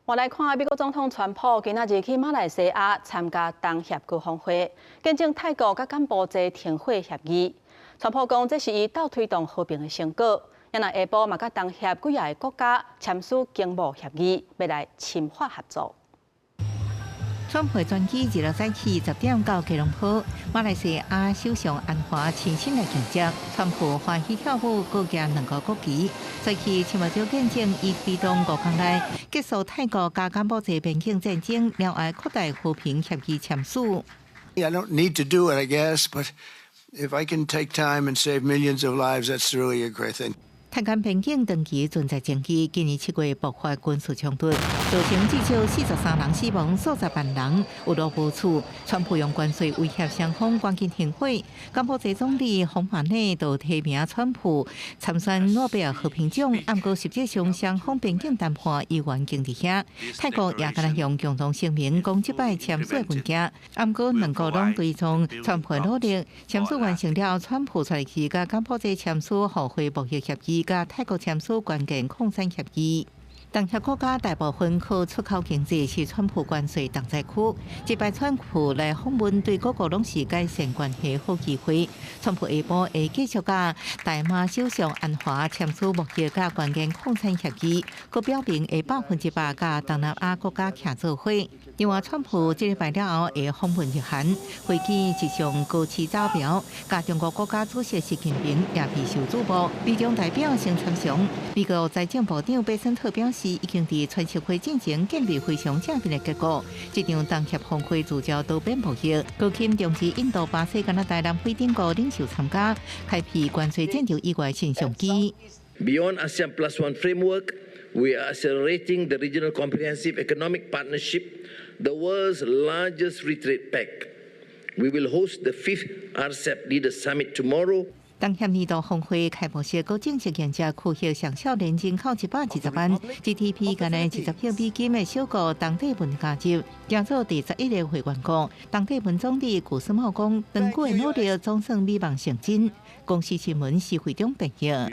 我来看美国总统川普今仔日去马来西亚参加东协国峰会，见证泰国甲柬埔寨停火协议。川普讲，这是伊倒推动和平的成果。也若下晡嘛，甲东协几个国家签署经贸协议，要来深化合作。 川普专机日落早起10点到吉隆坡，马来西亚首相安华亲身来迎接。川普欢喜跳舞，各举2个国旗。早起亲目睭见证伊推动5天内结束泰国甲柬埔寨边境战争，了后扩大和平协议签署。I don't need to do it, I guess, but if I can take time and save millions of lives, that's really a great thing. 泰柬边境长期存在争议，今年7月爆发军事冲突，造成至少43人死亡，数十万人有路无处。川普用关税威胁双方赶紧停火。柬埔寨总理洪马内就提名川普参选诺贝尔和平奖，不过实际上双方边境谈判依然经伫遐。泰国也敢若用共同声明讲即摆签署文件，不过2国拢对从川普努力签署完成了，川普出去甲柬埔寨签署互惠贸易协议。 甲泰国签署关键矿产协议。东协国家大部分靠出口经济是川普关税重灾区，这摆川普来访问对各国拢是改善关系好机会。川普下晡会继续甲大马首相安华签署贸易甲关键矿产协议，佮表明会100%甲东南亚国家徛做伙。另外，川普这礼拜了后会访问日韩，会见一项高市招标，甲中国国家主席习近平也备受瞩目。美中代表先参详，美国财政部长贝森特表示，已经伫全球会进行建立非常正面的结果。这场东协峰会聚焦多边贸易，高金重视印度、巴西、加拿大、南非等国领袖参加，开辟关税战争以外新商机。Beyond ASEAN Plus One framework, we are accelerating the regional comprehensive economic partnership, the world's largest free trade pact. We will host the 5th RCEP Leaders Summit tomorrow. 东协年度峰会开幕式，佮正式迎接区域上少年人口120万 ，GDP 干来20亿美金的小国东帝汶加入，加做第11个会员国。东帝汶总理古斯茂讲，长久的努力总算美梦成真。公司新闻是会中朋友。